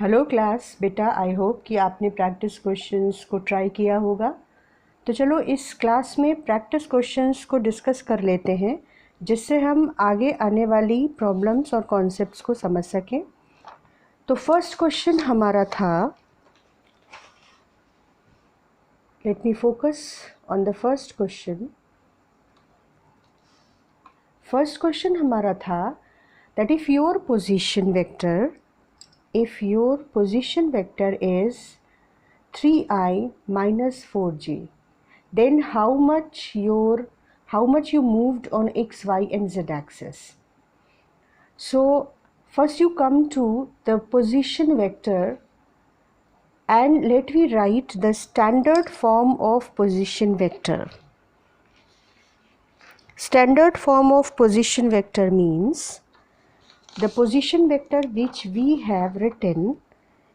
Hello class बेटा, I hope कि आपने प्रैक्टिस क्वेश्चंस को ट्राई किया होगा। तो चलो इस क्लास में प्रैक्टिस क्वेश्चंस को डिस्कस कर लेते हैं, जिससे हम आगे आने वाली प्रॉब्लम्स और कॉन्सेप्ट्स को समझ सकें। तो फर्स्ट क्वेश्चन हमारा था, let me focus on the first question. First question हमारा था that if your position vector is 3i minus 4j, then how much you moved on x, y and z axis. So first you come to the position vector and let me write the standard form of position vector. Standard form of position vector means the position vector which we have written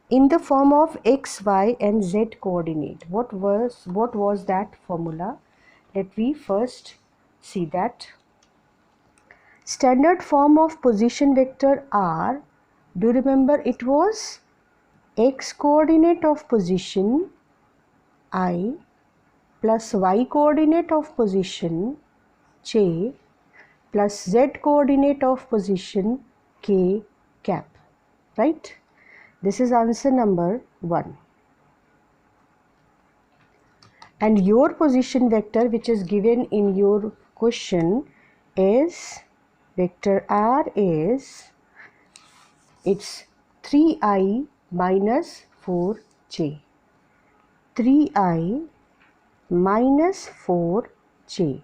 in the form of x, y and z coordinate. What was that formula? Let me first see that. Standard form of position vector R, do you remember it was x coordinate of position I plus y coordinate of position j plus z coordinate of position k cap, right? This is answer number 1. And your position vector which is given in your question is vector R is it's 3i minus 4j. 3i minus 4j.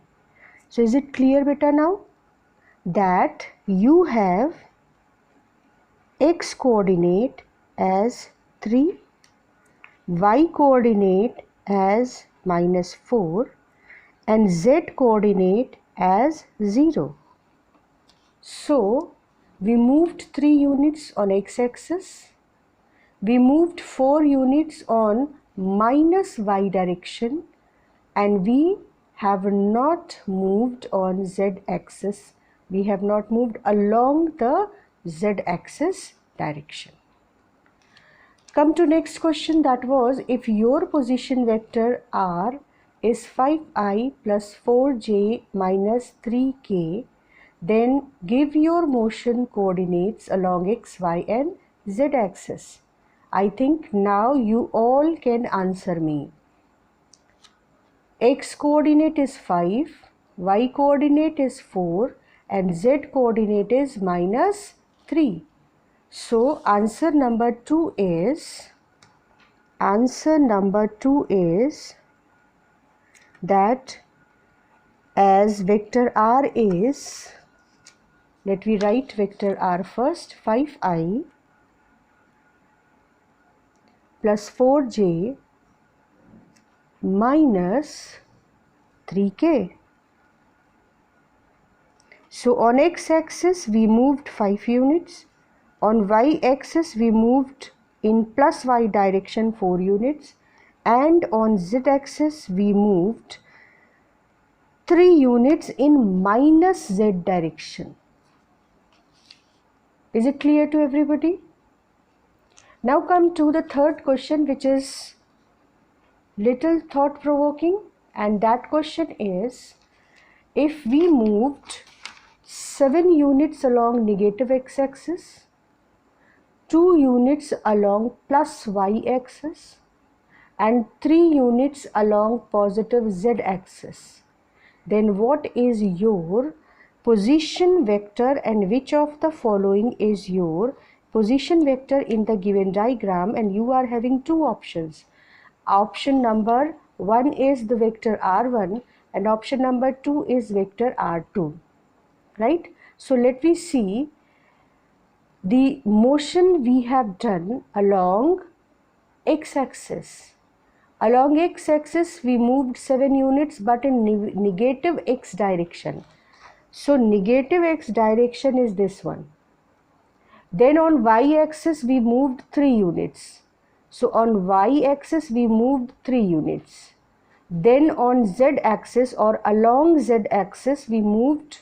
So is it clear beta now that you have x coordinate as 3, y coordinate as minus 4 and z coordinate as 0. So we moved 3 units on x-axis, we moved 4 units on minus y direction, and we have not moved on z-axis. We have not moved along the z-axis direction. Come to next question, that was if your position vector R is 5i plus 4j minus 3k, then give your motion coordinates along x, y and z axis. I think now you all can answer me. X coordinate is 5, y coordinate is 4 and z coordinate is minus 3. So answer number 2 is that as vector R is, let me write vector R first, 5i plus 4j minus 3k. So on x-axis we moved 5 units, on y-axis we moved in plus y direction 4 units, and on z-axis we moved 3 units in minus z direction. Is it clear to everybody? Now come to the third question, which is little thought provoking, and that question is if we moved 7 units along negative x-axis, 2 units along plus y-axis and 3 units along positive z-axis, then what is your position vector and which of the following is your position vector in the given diagram? And you are having 2 options. Option number 1 is the vector R1 and option number 2 is vector R2, right? So let me see the motion we have done along x-axis. Along x-axis we moved 7 units but in negative x direction. So negative x direction is this one. Then on y-axis we moved 3 units. So on y-axis we moved 3 units. Then on z-axis or along z-axis we moved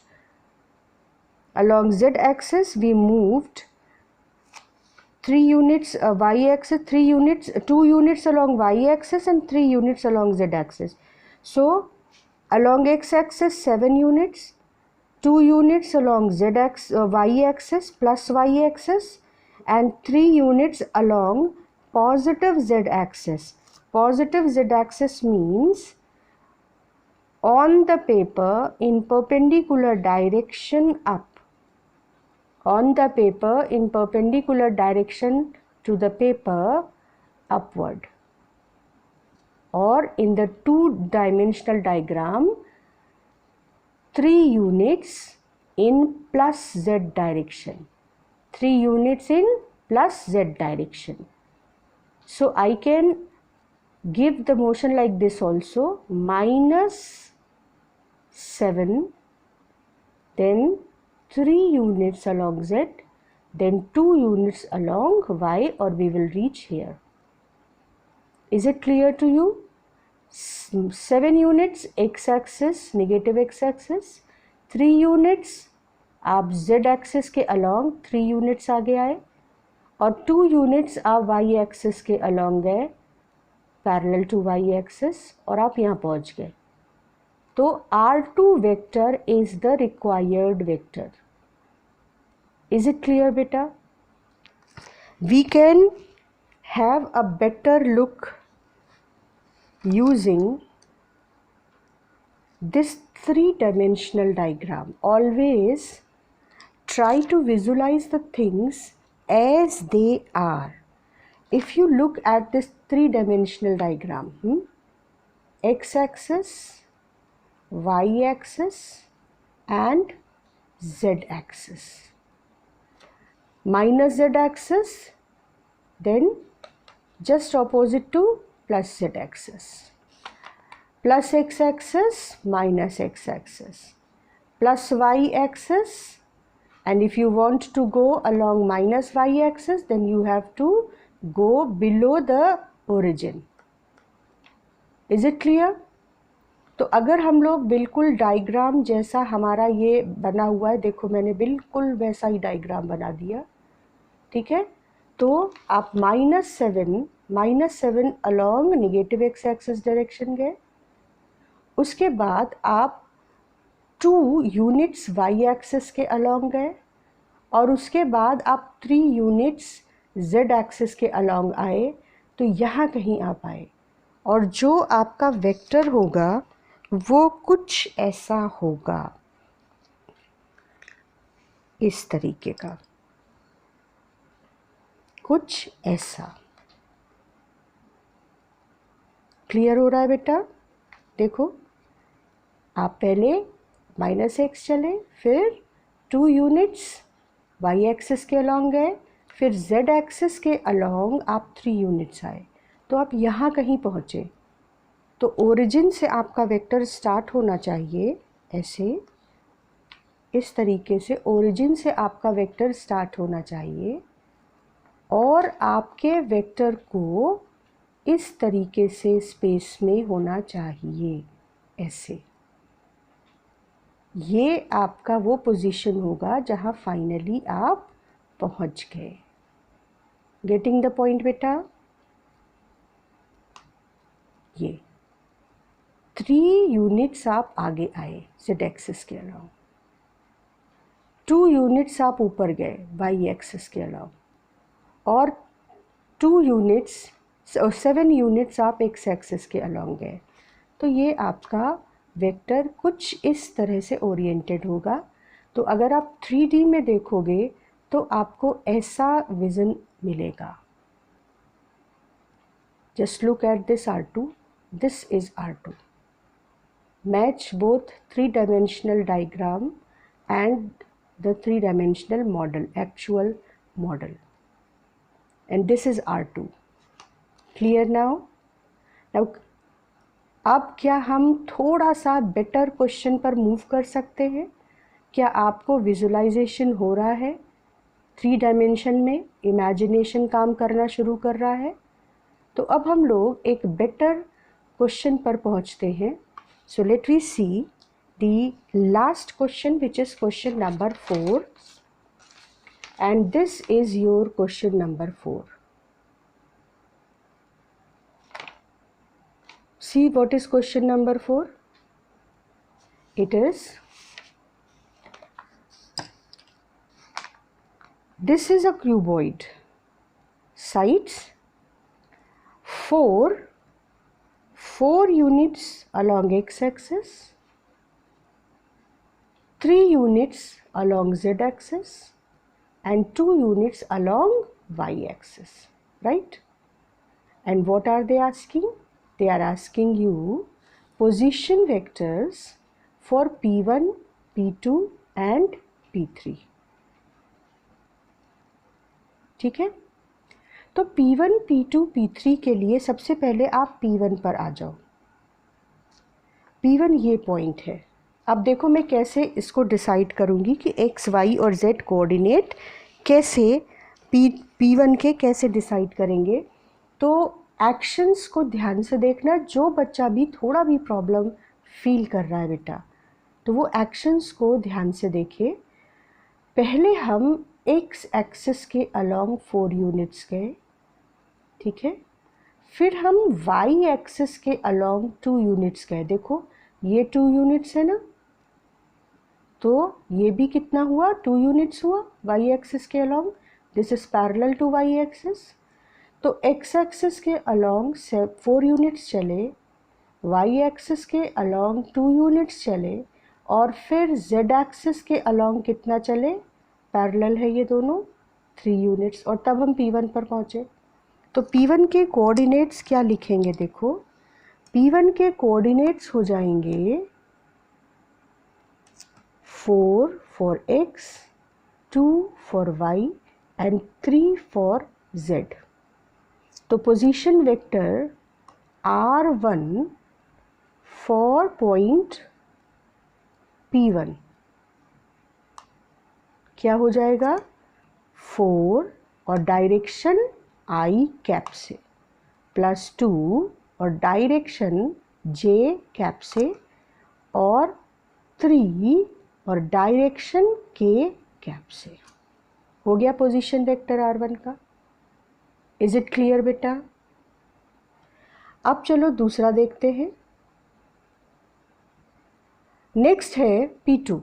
3 units y axis, 3 units, 2 units along y axis and 3 units along z axis. So along x axis 7 units, 2 units along z axis, y axis plus y axis, and 3 units along positive z axis. Positive z axis means on the paper in perpendicular direction up. On the paper in perpendicular direction to the paper upward, or in the two-dimensional diagram 3 units in plus z direction. 3 units in plus z direction. So I can give the motion like this also, minus 7, then 3 units along z, then 2 units along y, or we will reach here. Is it clear to you? 7 units x axis, negative x axis, 3 units आप z axis के along 3 units आगे आए, और 2 units आप y axis के along गए parallel to y axis, और आप यहाँ पहुँच गए. तो R2 vector is the required vector. Is it clear, beta? We can have a better look using this three-dimensional diagram. Always try to visualize the things as they are. If you look at this three-dimensional diagram, x-axis, y-axis and z-axis. Minus z-axis, then just opposite to plus z-axis. Plus x-axis, minus x-axis. Plus y-axis, and if you want to go along minus y-axis, then you have to go below the origin. Is it clear? तो अगर हम लोग बिल्कुल diagram जैसा हमारा ये बना हुआ है, देखो मैंने बिल्कुल वैसा ही डायग्राम बना दिया, ठीक है. तो आप -7 along negative x axis direction गए, उसके बाद आप 2 यूनिट्स वाई एक्सिस के अलॉन्ग गए, और उसके बाद आप 3 यूनिट्स जेड एक्सिस के अलॉन्ग आए. तो यहाँ कहीं आप आए, और जो आपका वेक्टर होगा वो कुछ ऐसा होगा, इस तरीके का, कुछ ऐसा. क्लियर हो रहा है बेटा? देखो आप पहले -x चले, फिर 2 यूनिट्स y एक्सिस के अलॉन्ग गए, फिर z एक्सिस के अलॉन्ग आप 3 यूनिट्स आए, तो आप यहाँ कहीं पहुँचे. तो ओरिजिन से आपका वेक्टर स्टार्ट होना चाहिए ऐसे, इस तरीके से ओरिजिन से आपका वेक्टर स्टार्ट होना चाहिए, और आपके वेक्टर को इस तरीके से स्पेस में होना चाहिए ऐसे. ये आपका वो पोजीशन होगा जहाँ फाइनली आप पहुँच गए. गेटिंग द पॉइंट बेटा? ये 3 यूनिट्स आप आगे आए जेड एक्सिस के अलॉन्ग, 2 यूनिट्स आप ऊपर गए वाई एक्सिस के अलॉन्ग, और 2 यूनिट्स 7 यूनिट्स आप एक्स एक्सिस के अलॉन्ग गए. तो ये आपका वेक्टर कुछ इस तरह से ओरिएंटेड होगा. तो अगर आप 3D में देखोगे तो आपको ऐसा विज़न मिलेगा. Just look at this R2, this is R2. Match both 3-dimensional diagram and the 3-dimensional model, actual model, and this is R2. Clear now? Now अब क्या हम थोड़ा सा बेटर क्वेश्चन पर मूव कर सकते हैं? क्या आपको विजुलाइजेशन हो रहा है? 3 डायमेंशन में इमेजिनेशन काम करना शुरू कर रहा है? तो अब हम लोग एक बेटर क्वेश्चन पर पहुंचते हैं. So let we see the last question, which is question number 4, and this is your question number 4. See what is question number 4. It is, this is a cuboid, sides 4 units along x-axis, 3 units along z-axis and 2 units along y-axis, right? And what are they asking? They are asking you position vectors for P1, P2 and P3. ठीक है, तो P1, P2, P3 के लिए सबसे पहले आप P1 पर आ जाओ. P1 ये पॉइंट है. अब देखो मैं कैसे इसको डिसाइड करूँगी कि x, y और z कोऑर्डिनेट कैसे P1 के कैसे डिसाइड करेंगे. तो एक्शंस को ध्यान से देखना. जो बच्चा भी थोड़ा भी प्रॉब्लम फील कर रहा है बेटा, तो वो एक्शंस को ध्यान से देखे. पहले हम x एक्सिस के अलोंग 4 यूनिट्स गए, ठीक है. फिर हम y एक्सिस के अलोंग 2 यूनिट्स गए. देखो ये 2 यूनिट्स है ना, तो ये भी कितना हुआ, 2 यूनिट्स हुआ y एक्सिस के along. This is parallel to y axis. तो x एक्सिस के अलोंग 4 यूनिट्स चले, y एक्सिस के अलोंग 2 यूनिट्स चले और फिर z एक्सिस के अलोंग कितना चले, पैरेलल है ये दोनों, 3 यूनिट्स. और तब हम P1 पर पहुँचे. तो P1 के कोऑर्डिनेट्स क्या लिखेंगे, देखो P1 के कोऑर्डिनेट्स हो जाएंगे 4 for x, 2 for y and 3 for z. तो position vector R1 for point P1 क्या हो जाएगा, 4 और डायरेक्शन I कैप से, प्लस 2 और डायरेक्शन J कैप से, और 3 और डायरेक्शन K कैप से. हो गया पोजीशन वेक्टर R1 का. इज इट क्लियर बेटा? अब चलो दूसरा देखते हैं. नेक्स्ट है P2.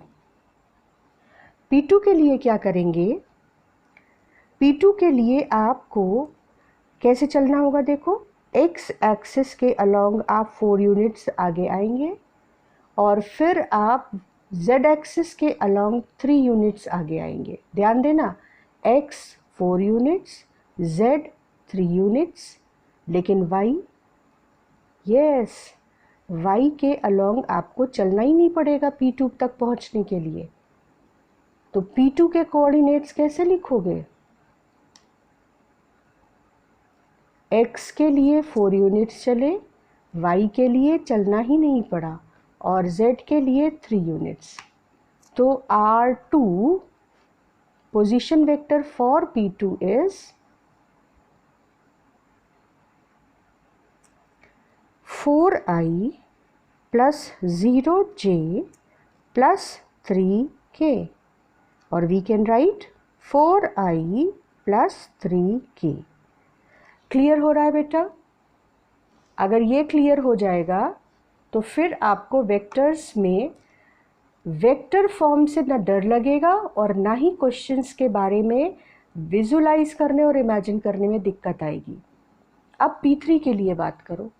P2 के लिए क्या करेंगे, P2 के लिए आपको कैसे चलना होगा. देखो x एक्सिस के अलोंग आप 4 यूनिट्स आगे आएंगे और फिर आप z एक्सिस के अलोंग 3 यूनिट्स आगे आएंगे. ध्यान देना, x 4 यूनिट्स, z 3 यूनिट्स, लेकिन y, यस y के अलोंग आपको चलना ही नहीं पड़ेगा P2 तक पहुंचने के लिए. तो P2 के कोऑर्डिनेट्स कैसे लिखोगे, x के लिए 4 यूनिट्स चले, y के लिए चलना ही नहीं पड़ा और z के लिए 3 यूनिट्स. तो R2 position vector for P2 is 4i plus 0j plus 3k, और we can write 4i plus 3k. Clear हो रहा है बेटा? अगर ये क्लियर हो जाएगा तो फिर आपको वेक्टर्स में वेक्टर फॉर्म से ना डर लगेगा और ना ही क्वेश्चंस के बारे में विजुलाइज करने और इमेजिन करने में दिक्कत आएगी. अब P3 के लिए बात करो.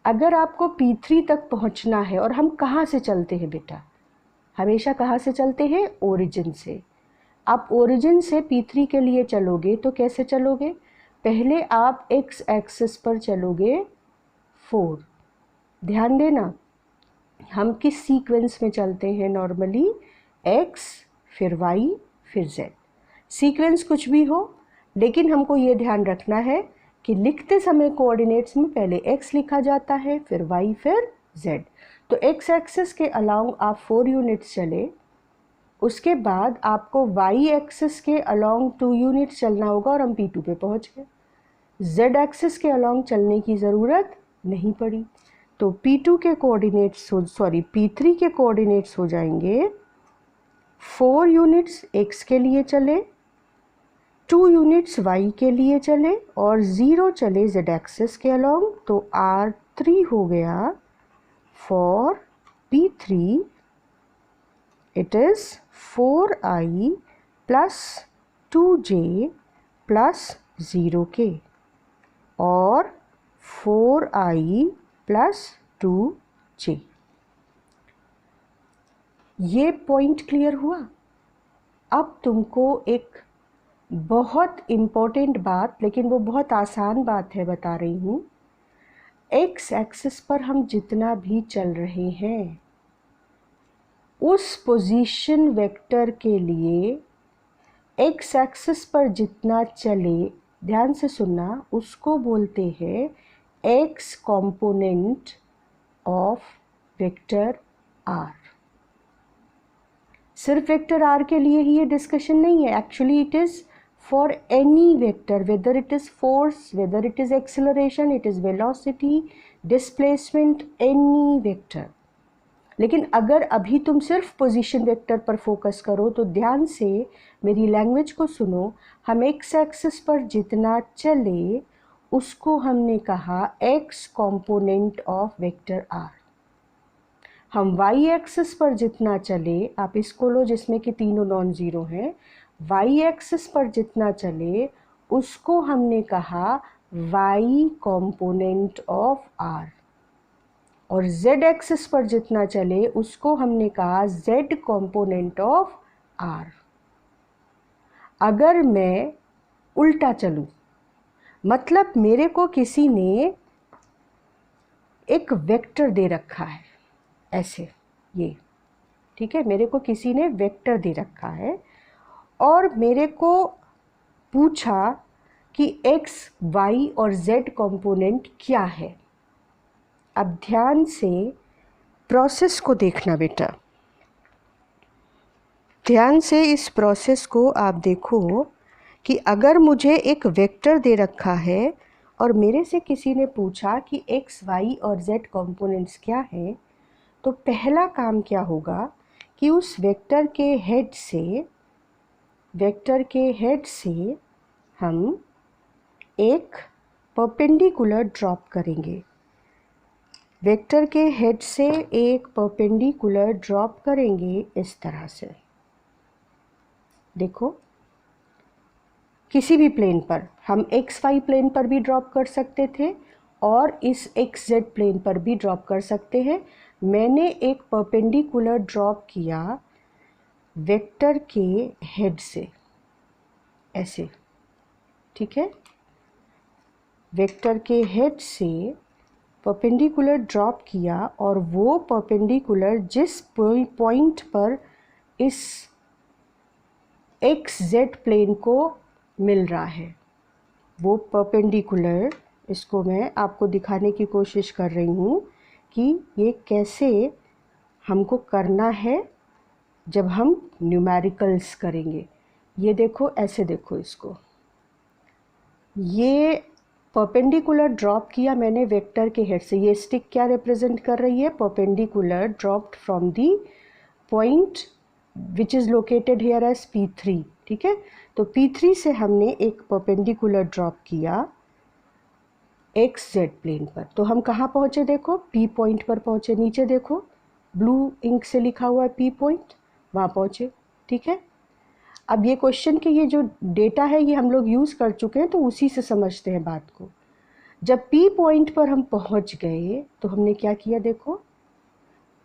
अगर आपको P3 तक पहुंचना है, और हम कहाँ से चलते हैं बेटा, हमेशा कहाँ से चलते हैं, ओरिजिन से. आप ओरिजिन से P3 के लिए चलोगे तो कैसे चलोगे, पहले आप x एक्सिस पर चलोगे 4. ध्यान देना हम किस सीक्वेंस में चलते हैं नॉर्मली, x फिर y फिर z. सीक्वेंस कुछ भी हो, लेकिन हमको ये ध्यान रखना है कि लिखते समय कोऑर्डिनेट्स में पहले x लिखा जाता है, फिर y फिर z. तो x एक्सिस के अलोंग आप 4 यूनिट्स चले, उसके बाद आपको y एक्सिस के अलोंग 2 यूनिट्स चलना होगा और हम P2 पे पहुंच गए. z एक्सिस के अलोंग चलने की ज़रूरत नहीं पड़ी. तो P2 के कोऑर्डिनेट्स P3 के कोऑर्डिनेट्स हो जाएंगे 4 यूनिट्स x के लिए चले, 2 यूनिट्स y के लिए चले और 0 चले z एक्सिस के अलोंग, तो R3 हो गया for P3 it is 4i plus 2j plus 0k और 4i प्लस 2j। ये पॉइंट क्लियर हुआ। अब तुमको एक बहुत इम्पोर्टेंट बात, लेकिन वो बहुत आसान बात है, बता रही हूँ। एक्स एक्सिस पर हम जितना भी चल रहे हैं उस पोजीशन वेक्टर के लिए एक्स एक्सिस पर जितना चले, ध्यान से सुनना, उसको बोलते हैं x component of vector R. सिर्फ वेक्टर आर के लिए ही ये डिस्कशन नहीं है, actually it is for any vector, whether it is force, whether it is acceleration, it is velocity, displacement, any vector. लेकिन अगर अभी तुम सिर्फ पोजीशन वेक्टर पर फोकस करो तो ध्यान से मेरी लैंग्वेज को सुनो। हम एक्स एक्सिस पर जितना चले उसको हमने कहा x component of vector R. हम वाई एक्सिस पर जितना चले, आप इसको लो जिसमें कि तीनों नॉन ज़ीरो हैं, वाई एक्सिस पर जितना चले उसको हमने कहा वाई कंपोनेंट ऑफ आर, और z एक्सिस पर जितना चले उसको हमने कहा z कंपोनेंट ऑफ r। अगर मैं उल्टा चलूं, मतलब मेरे को किसी ने एक वेक्टर दे रखा है ऐसे, ये ठीक है, मेरे को किसी ने वेक्टर दे रखा है और मेरे को पूछा कि x, y और z कंपोनेंट क्या है। अब ध्यान से प्रोसेस को देखना बेटा, ध्यान से इस प्रोसेस को आप देखो कि अगर मुझे एक वेक्टर दे रखा है और मेरे से किसी ने पूछा कि x, y और z कंपोनेंट्स क्या हैं, तो पहला काम क्या होगा कि उस वेक्टर के हेड से हम एक परपेंडिकुलर ड्रॉप करेंगे। वेक्टर के हेड से एक परपेंडिकुलर ड्रॉप करेंगे इस तरह से। देखो, किसी भी प्लेन पर हम एक्स वाई प्लेन पर भी ड्रॉप कर सकते थे और इस एक्स जेड प्लेन पर भी ड्रॉप कर सकते हैं। मैंने एक परपेंडिकुलर ड्रॉप किया वेक्टर के हेड से ऐसे, ठीक है, वेक्टर के हेड से परपेंडिकुलर ड्रॉप किया और वो परपेंडिकुलर जिस पॉइंट पर इस एक्स जेड प्लेन को मिल रहा है, वो परपेंडिकुलर, इसको मैं आपको दिखाने की कोशिश कर रही हूँ कि ये कैसे हमको करना है जब हम न्यूमेरिकल्स करेंगे। ये देखो, ऐसे देखो इसको, ये परपेंडिकुलर ड्रॉप किया मैंने वेक्टर के हेड से। ये स्टिक क्या रिप्रेजेंट कर रही है? Perpendicular dropped from the point which is located here as P3, ठीक है। तो P3 से हमने एक परपेंडिकुलर ड्रॉप किया एक्स जेड प्लेन पर। तो हम कहाँ पहुँचे? देखो, P पॉइंट पर पहुँचे। नीचे देखो, ब्लू इंक से लिखा हुआ है P पॉइंट, वहाँ पहुँचे, ठीक है। अब ये क्वेश्चन के ये जो डेटा है ये हम लोग यूज़ कर चुके हैं, तो उसी से समझते हैं बात को। जब P पॉइंट पर हम पहुंच गए तो हमने क्या किया? देखो,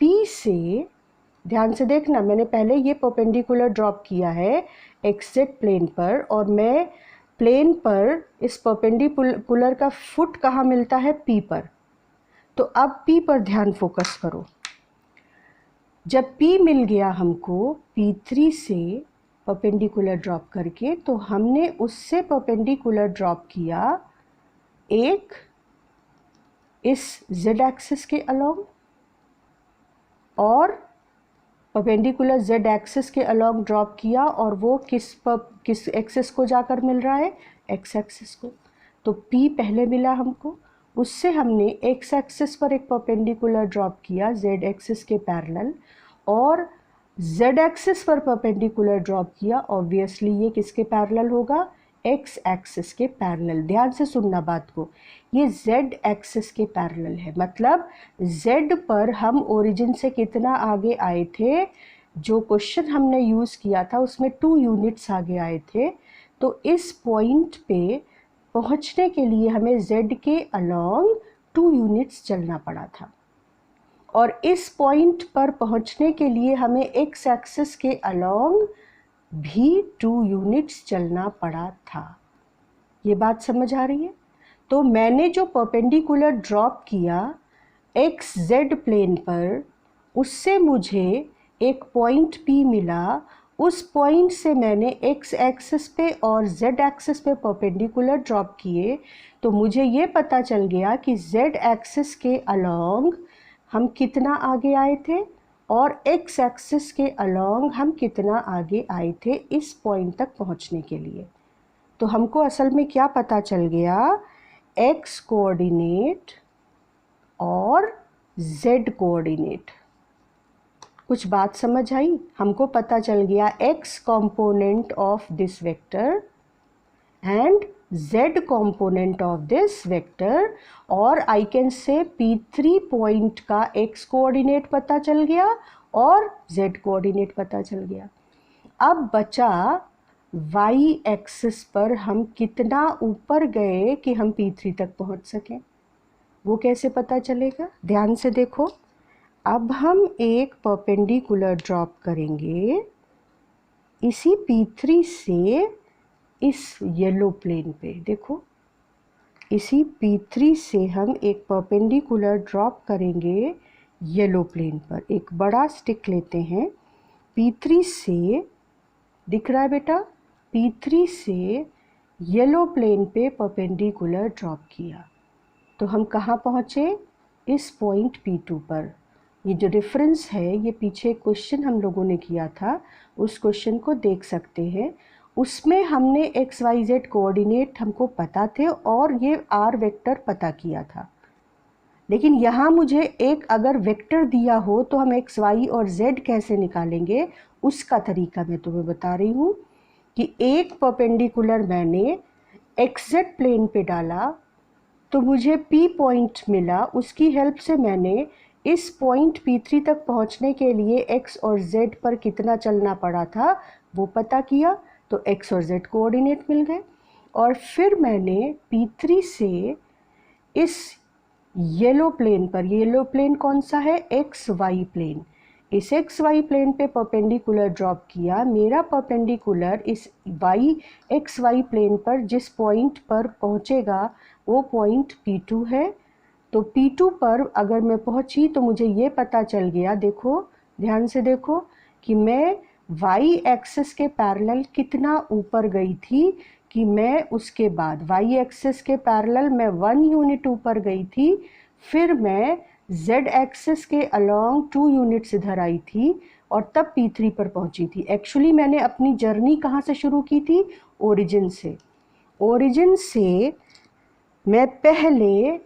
P से, ध्यान से देखना, मैंने पहले ये परपेंडिकुलर ड्रॉप किया है एक्स जेड प्लेन पर, और मैं प्लेन पर इस परपेंडिकुलर का फुट कहाँ मिलता है? P पर। तो अब P पर ध्यान फोकस करो। जब P मिल गया हमको P3 से परपेंडिकुलर ड्रॉप करके, तो हमने उससे परपेंडिकुलर ड्रॉप किया एक इस z एक्सिस के अलोंग, और परपेंडिकुलर z एक्सिस के अलोंग ड्रॉप किया, और वो किस एक्सिस को जाकर मिल रहा है? x एक्सिस को। तो P पहले मिला हमको, उससे हमने x एक्सिस पर एक परपेंडिकुलर ड्रॉप किया z एक्सिस के पैरेलल, और z एक्सिस पर परपेंडिकुलर ड्रॉप किया। ऑब्वियसली ये किसके पैरेलल होगा? एक्स एक्सिस के पैरेलल। ध्यान से सुनना बात को, ये जेड एक्सिस के पैरेलल है, मतलब जेड पर हम ओरिजिन से कितना आगे आए थे, जो क्वेश्चन हमने यूज़ किया था उसमें 2 यूनिट्स आगे आए थे। तो इस पॉइंट पे पहुंचने के लिए हमें जेड के अलॉन्ग 2 यूनिट्स चलना पड़ा था, और इस पॉइंट पर पहुंचने के लिए हमें एक्स एक्सिस के अलॉन्ग भी 2 यूनिट्स चलना पड़ा था। ये बात समझ आ रही है? तो मैंने जो परपेंडिकुलर ड्रॉप किया एक्स जेड प्लेन पर, उससे मुझे एक पॉइंट P मिला। उस पॉइंट से मैंने एक्स एक्सिस पे और जेड एक्सिस पे परपेंडिकुलर ड्रॉप किए, तो मुझे ये पता चल गया कि जेड एक्सिस के अलॉन्ग हम कितना आगे आए थे और एक्स एक्सिस के अलॉन्ग हम कितना आगे आए थे इस पॉइंट तक पहुंचने के लिए। तो हमको असल में क्या पता चल गया, एक्स कोऑर्डिनेट और जेड कोऑर्डिनेट। कुछ बात समझ आई? हमको पता चल गया x component of this vector and z component of this vector, और I can say P3 point का x कोऑर्डिनेट पता चल गया और z कोऑर्डिनेट पता चल गया। अब बचा y एक्सिस पर हम कितना ऊपर गए कि हम P3 तक पहुंच सकें, वो कैसे पता चलेगा? ध्यान से देखो, अब हम एक परपेंडिकुलर ड्रॉप करेंगे इसी P3 से इस येलो प्लेन पे। देखो, इसी P3 से हम एक परपेंडिकुलर ड्रॉप करेंगे येलो प्लेन पर। एक बड़ा स्टिक लेते हैं, P3 से, दिख रहा है बेटा, P3 से येलो प्लेन पे परपेंडिकुलर ड्रॉप किया, तो हम कहाँ पहुँचे? इस पॉइंट P2 पर। ये जो रेफरेंस है, ये पीछे क्वेश्चन हम लोगों ने किया था, उस क्वेश्चन को देख सकते हैं। उसमें हमने एक्स वाई जेड कोऑर्डिनेट हमको पता थे और ये आर वेक्टर पता किया था। लेकिन यहाँ मुझे एक अगर वेक्टर दिया हो तो हम एक्स वाई और जेड कैसे निकालेंगे, उसका तरीका मैं तुम्हें बता रही हूँ। कि एक परपेंडिकुलर मैंने एक्स जेड प्लेन पे डाला तो मुझे P पॉइंट मिला, उसकी हेल्प से मैंने इस पॉइंट P3 तक पहुँचने के लिए x और z पर कितना चलना पड़ा था वो पता किया, तो x और z कोऑर्डिनेट मिल गए। और फिर मैंने P3 से इस येलो प्लेन पर, येलो प्लेन कौन सा है? एक्स वाई प्लेन, इस एक्स वाई प्लेन पे परपेंडिकुलर ड्रॉप किया। मेरा परपेंडिकुलर इस वाई एक्स वाई प्लेन पर जिस पॉइंट पर पहुंचेगा वो पॉइंट P2 है। तो P2 पर अगर मैं पहुंची तो मुझे ये पता चल गया, देखो ध्यान से देखो, कि मैं y एक्सिस के पैरेलल कितना ऊपर गई थी, कि मैं उसके बाद y एक्सिस के पैरेलल मैं 1 यूनिट ऊपर गई थी, फिर मैं z एक्सिस के अलॉन्ग 2 यूनिट्स इधर आई थी और तब P3 पर पहुंची थी। एक्चुअली मैंने अपनी जर्नी कहाँ से शुरू की थी? ओरिजिन से। ओरिजिन से मैं पहले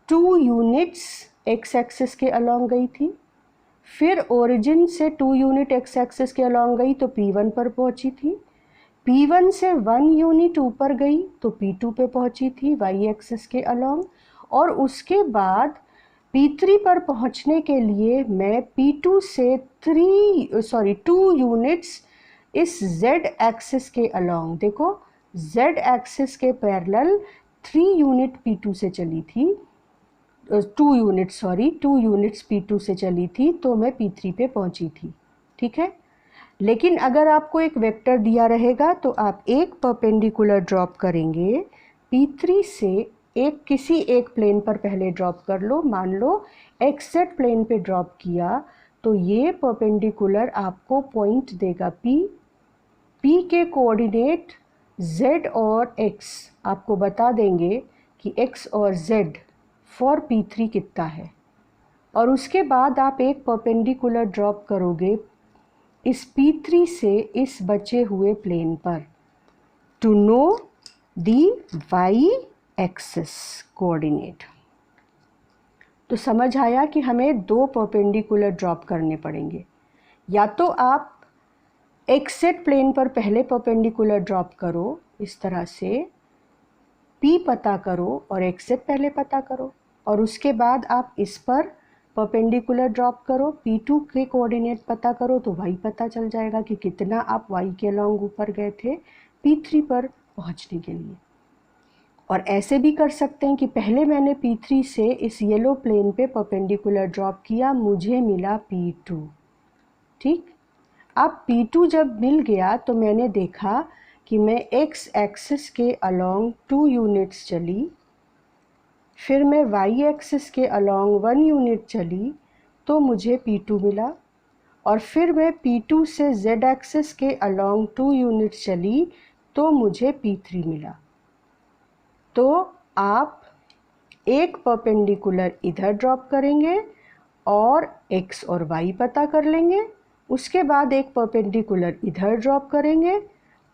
2 यूनिट्स एक्स एक्सिस के अलॉन्ग गई थी, फिर ओरिजिन से 2 यूनिट एक्स एक्सिस के अलॉन्ग गई तो P1 पर पहुंची थी, P1 से 1 यूनिट ऊपर गई तो P2 पे पहुंची थी वाई एक्सिस के अलॉन्ग, और उसके बाद P3 पर पहुंचने के लिए मैं P2 से 2 यूनिट्स इस Z एक्सिस के अलॉन्ग, देखो Z एक्सिस के पैरेलल 3 यूनिट P2 से चली थी, 2 यूनिट्स P2 से चली थी, तो मैं P3 पे पहुंची थी। ठीक है, लेकिन अगर आपको एक वेक्टर दिया रहेगा तो आप एक परपेंडिकुलर ड्रॉप करेंगे P3 से, एक किसी एक प्लेन पर पहले ड्रॉप कर लो, मान लो XZ प्लेन पे ड्रॉप किया, तो ये परपेंडिकुलर आपको पॉइंट देगा P के कोऑर्डिनेट Z और X आपको बता देंगे कि X और Z फॉर P3 कितना है, और उसके बाद आप एक परपेंडिकुलर ड्रॉप करोगे इस P3 से इस बचे हुए प्लेन पर to know the y axis coordinate. तो समझ आया कि हमें 2 परपेंडिकुलर ड्रॉप करने पड़ेंगे, या तो आप XZ प्लेन पर पहले परपेंडिकुलर ड्रॉप करो, इस तरह से P पता करो और XZ पहले पता करो, और उसके बाद आप इस पर परपेंडिकुलर ड्रॉप करो, P2 के कोऑर्डिनेट पता करो तो Y पता चल जाएगा कि कितना आप Y के अलॉन्ग ऊपर गए थे P3 पर पहुंचने के लिए। और ऐसे भी कर सकते हैं कि पहले मैंने P3 से इस येलो प्लेन पे परपेंडिकुलर ड्रॉप किया, मुझे मिला P2। ठीक, अब P2 जब मिल गया तो मैंने देखा कि मैं x एक्सिस के अलॉन्ग 2 यूनिट्स चली, फिर मैं y एक्सिस के अलॉन्ग 1 यूनिट चली तो मुझे P2 मिला, और फिर मैं P2 से z एक्सिस के अलॉन्ग 2 यूनिट्स चली तो मुझे P3 मिला। तो आप एक परपेंडिकुलर इधर ड्रॉप करेंगे और x और y पता कर लेंगे, उसके बाद एक परपेंडिकुलर इधर ड्रॉप करेंगे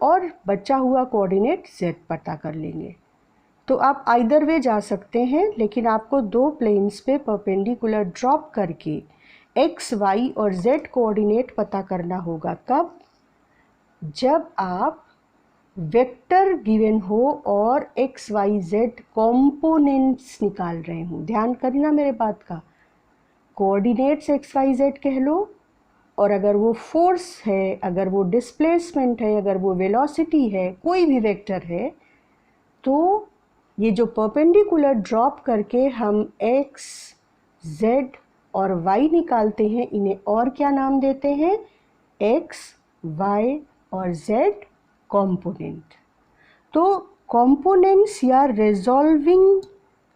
और बचा हुआ कोऑर्डिनेट z पता कर लेंगे। तो आप आइदर वे जा सकते हैं, लेकिन आपको दो प्लेन्स पे परपेंडिकुलर ड्रॉप करके x, y और z कोऑर्डिनेट पता करना होगा। कब? जब आप वेक्टर गिवन हो और x, y, z कंपोनेंट्स निकाल रहे हो। ध्यान करना मेरे बात का, कोऑर्डिनेट्स x, y, z कह लो, और अगर वो फोर्स है, अगर वो डिस्प्लेसमेंट है, अगर वो वेलोसिटी है, कोई भी वेक्टर है, तो ये जो परपेंडिकुलर ड्रॉप करके हम x, z और y निकालते हैं, इन्हें और क्या नाम देते हैं? x, y और z कंपोनेंट। तो कंपोनेंट्स या resolving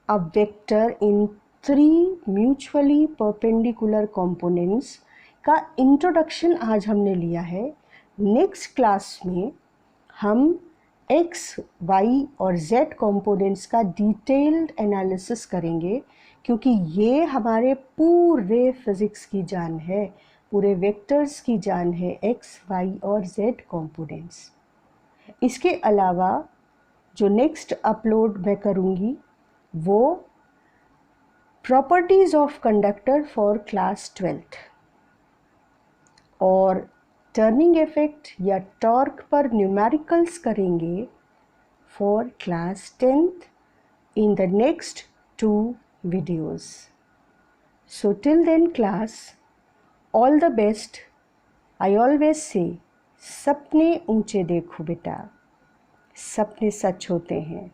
a vector in 3 mutually perpendicular components का इंट्रोडक्शन आज हमने लिया है। नेक्स्ट क्लास में हम x, y और z कंपोनेंट्स का डिटेल्ड एनालिसिस करेंगे, क्योंकि ये हमारे पूरे फिज़िक्स की जान है, पूरे वेक्टर्स की जान है, x, y और z कंपोनेंट्स। इसके अलावा जो नेक्स्ट अपलोड मैं करूँगी वो properties of conductor for class 12th और टर्निंग इफेक्ट या टॉर्क पर न्यूमेरिकल्स करेंगे for class 10th in the next 2 videos. So till then class, all the best. I always say, सपने ऊंचे देखो बेटा, सपने सच होते हैं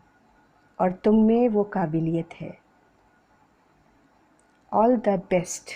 और तुम में वो काबिलियत है। All the best.